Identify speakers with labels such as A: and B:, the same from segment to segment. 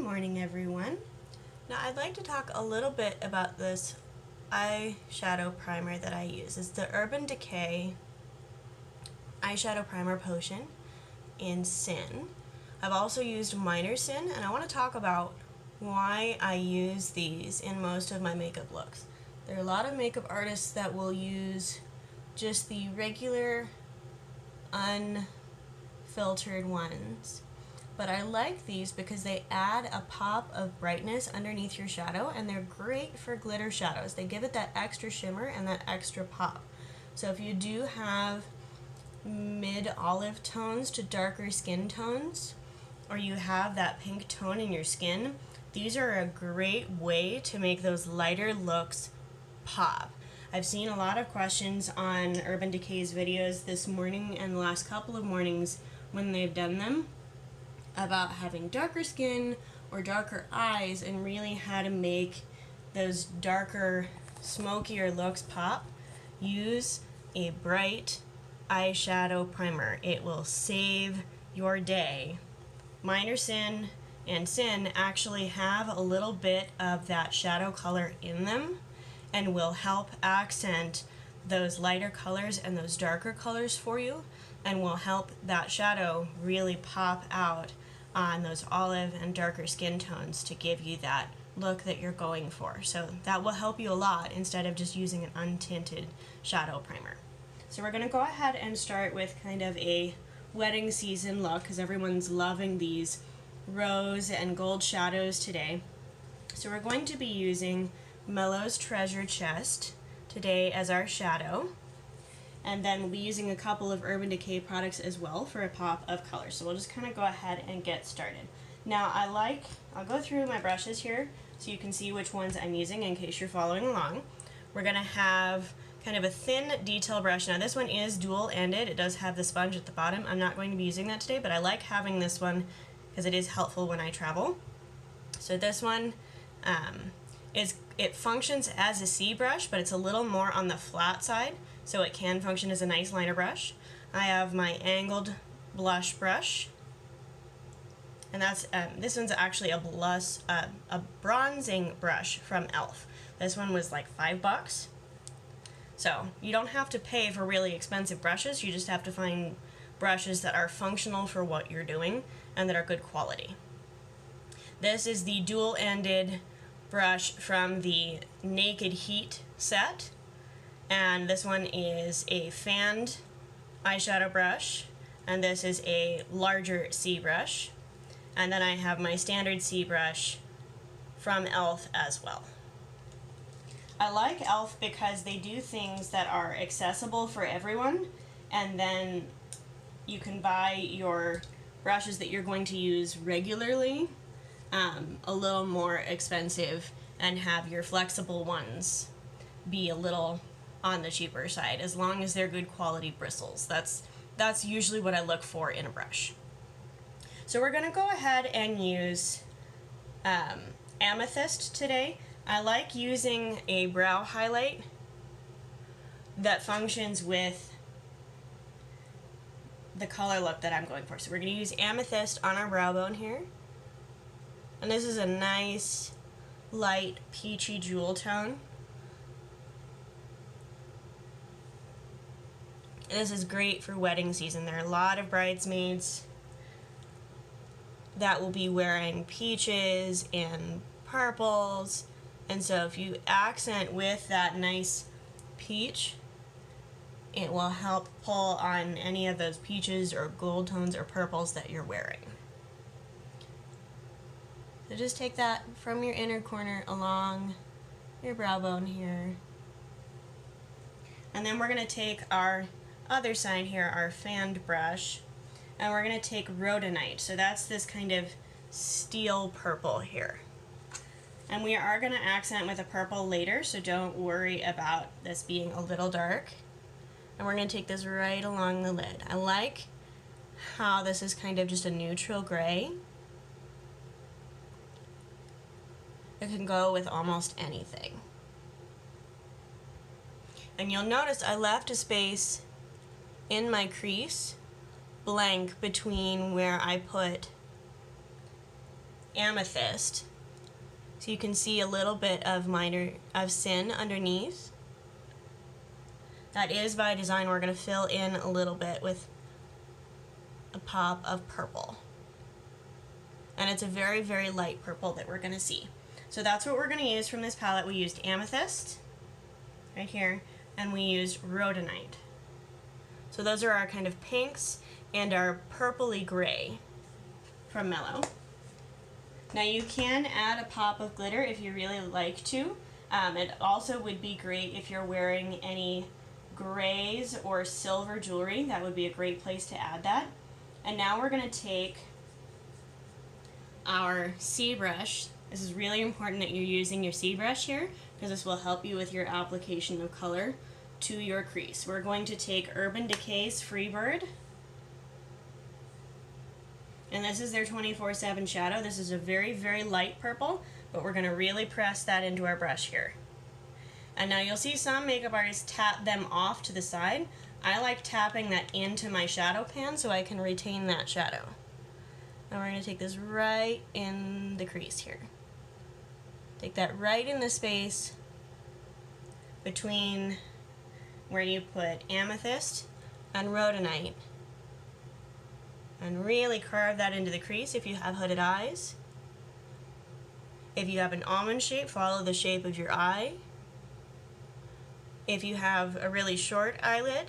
A: morning, everyone. Now I'd like to talk a little bit about this eyeshadow primer that I use. It's the Decay eyeshadow primer potion in Sin. I've also used Minor Sin, and I want to talk about why I use these in most of my makeup looks. There are a lot of makeup artists that will use just the regular unfiltered ones, but I like these because they add a pop of brightness underneath your shadow, and they're great for glitter shadows. They give it that extra shimmer and that extra pop. So if you do have mid-olive tones to darker skin tones, or you have that pink tone in your skin, these are a great way to make those lighter looks pop. I've seen a lot of questions on Urban Decay's videos this morning and the last couple of mornings when they've done them about having darker skin or darker eyes and really how to make those darker, smokier looks pop. Use a bright eyeshadow primer. It will save your day. Minor Sin and Sin actually have a little bit of that shadow color in them and will help accent those lighter colors and those darker colors for you, and will help that shadow really pop out on those olive and darker skin tones to give you that look that you're going for. So that will help you a lot instead of just using an untinted shadow primer. So we're going to go ahead and start with kind of a wedding season look because everyone's loving these rose and gold shadows today. So we're going to be using Mellow's Treasure Chest today as our shadow, and then we'll be using a couple of Urban Decay products as well for a pop of color. So we'll just kind of go ahead and get started. Now I'll go through my brushes here so you can see which ones I'm using in case you're following along. We're going to have kind of a thin detail brush. Now this one is dual-ended. It does have the sponge at the bottom. I'm not going to be using that today, but I like having this one because it is helpful when I travel. So this one it functions as a C brush, but it's a little more on the flat side, so it can function as a nice liner brush. I have my angled blush brush, and that's this one's actually a bronzing brush from e.l.f. This one was like $5. So you don't have to pay for really expensive brushes, you just have to find brushes that are functional for what you're doing and that are good quality. This is the dual-ended brush from the Naked Heat set, and this one is a fanned eyeshadow brush, and this is a larger C brush, and then I have my standard C brush from e.l.f. as well. I like e.l.f. because they do things that are accessible for everyone, and then you can buy your brushes that you're going to use regularly a little more expensive and have your flexible ones be a little on the cheaper side, as long as they're good quality bristles. That's usually what I look for in a brush. So we're going to go ahead and use Amethyst today. I like using a brow highlight that functions with the color look that I'm going for. So we're going to use Amethyst on our brow bone here. And this is a nice, light, peachy jewel tone. And this is great for wedding season. There are a lot of bridesmaids that will be wearing peaches and purples. And so if you accent with that nice peach, it will help pull on any of those peaches or gold tones or purples that you're wearing. So just take that from your inner corner along your brow bone here. And then we're going to take our other side here, our fanned brush, and we're going to take Rhodonite. So that's this kind of steel purple here. And we are going to accent with a purple later, so don't worry about this being a little dark. And we're going to take this right along the lid. I like how this is kind of just a neutral gray. It can go with almost anything. And you'll notice I left a space in my crease blank between where I put Amethyst. So you can see a little bit of sin underneath. That is by design. We're going to fill in a little bit with a pop of purple. And it's a very, very light purple that we're going to see. So that's what we're going to use from this palette. We used Amethyst right here, and we used Rhodonite. So those are our kind of pinks and our purpley gray from Mellow. Now you can add a pop of glitter if you really like to. It also would be great if you're wearing any grays or silver jewelry. That would be a great place to add that. And now we're going to take our C brush. This is really important that you're using your C brush here because this will help you with your application of color to your crease. We're going to take Urban Decay's Freebird. And this is their 24/7 shadow. This is a very, very light purple, but we're going to really press that into our brush here. And now you'll see some makeup artists tap them off to the side. I like tapping that into my shadow pan so I can retain that shadow. Now we're going to take this right in the crease here. Take that right in the space between where you put Amethyst and Rhodonite. And really carve that into the crease if you have hooded eyes. If you have an almond shape, follow the shape of your eye. If you have a really short eyelid,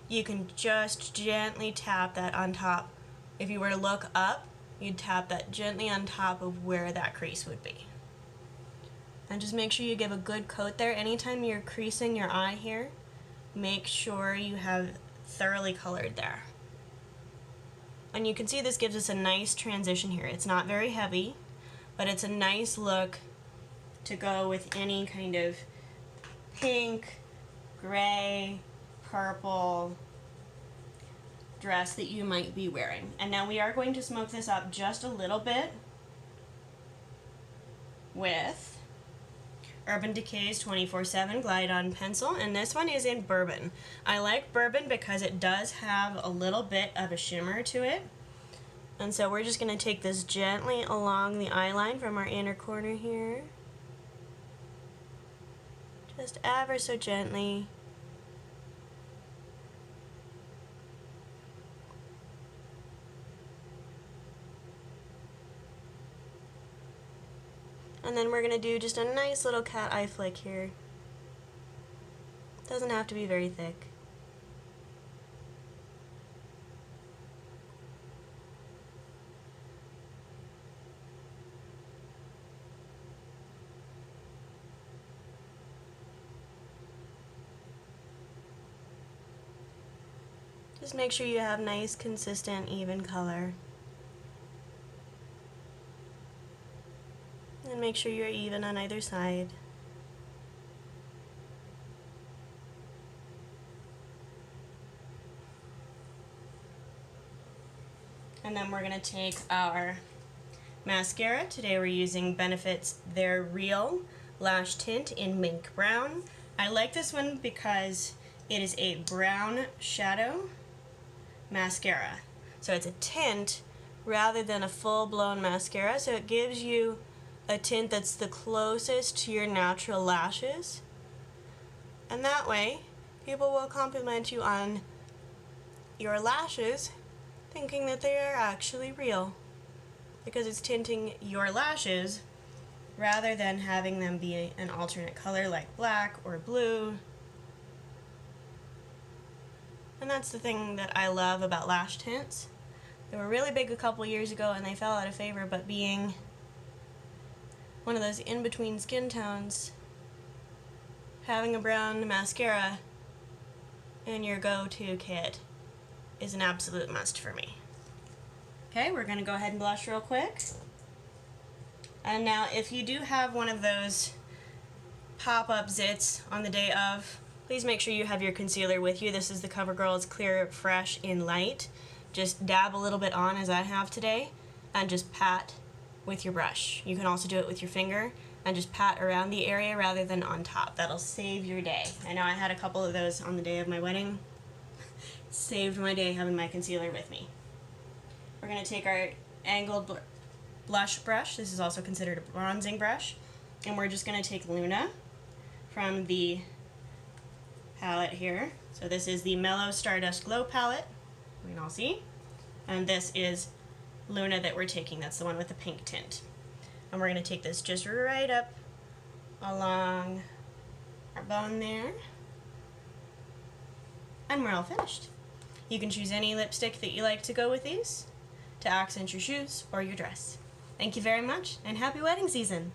A: you can just gently tap that on top. If you were to look up, you'd tap that gently on top of where that crease would be. And just make sure you give a good coat there. Anytime you're creasing your eye here, make sure you have thoroughly colored there. And you can see this gives us a nice transition here. It's not very heavy, but it's a nice look to go with any kind of pink, gray, purple dress that you might be wearing. And now we are going to smoke this up just a little bit with Urban Decay's 24/7 Glide On Pencil, and this one is in Bourbon. I like Bourbon because it does have a little bit of a shimmer to it. And so we're just going to take this gently along the eye line from our inner corner here. Just ever so gently. And then we're going to do just a nice little cat eye flick here. Doesn't have to be very thick. Just make sure you have nice, consistent, even color. And make sure you're even on either side. And then we're going to take our mascara. Today we're using Benefit's Their Real Lash Tint in Mink Brown. I like this one because it is a brown shadow mascara. So it's a tint rather than a full-blown mascara, so it gives you a tint that's the closest to your natural lashes. And that way, people will compliment you on your lashes thinking that they are actually real, because it's tinting your lashes rather than having them be an alternate color like black or blue. And that's the thing that I love about lash tints. They were really big a couple years ago and they fell out of favor, but being one of those in-between skin tones, having a brown mascara in your go-to kit is an absolute must for me. Okay, we're going to go ahead and blush real quick. And now if you do have one of those pop-up zits on the day of, please make sure you have your concealer with you. This is the CoverGirl's Clear Fresh in Light. Just dab a little bit on, as I have today, and just pat with your brush. You can also do it with your finger and just pat around the area rather than on top. That'll save your day. I know I had a couple of those on the day of my wedding. It saved my day having my concealer with me. We're going to take our angled blush brush. This is also considered a bronzing brush. And we're just going to take Luna from the palette here. So this is the Mellow Stardust Glow palette. We can all see. And this is Luna that we're taking. That's the one with the pink tint. And we're going to take this just right up along our bone there. And we're all finished. You can choose any lipstick that you like to go with these to accent your shoes or your dress. Thank you very much, and happy wedding season!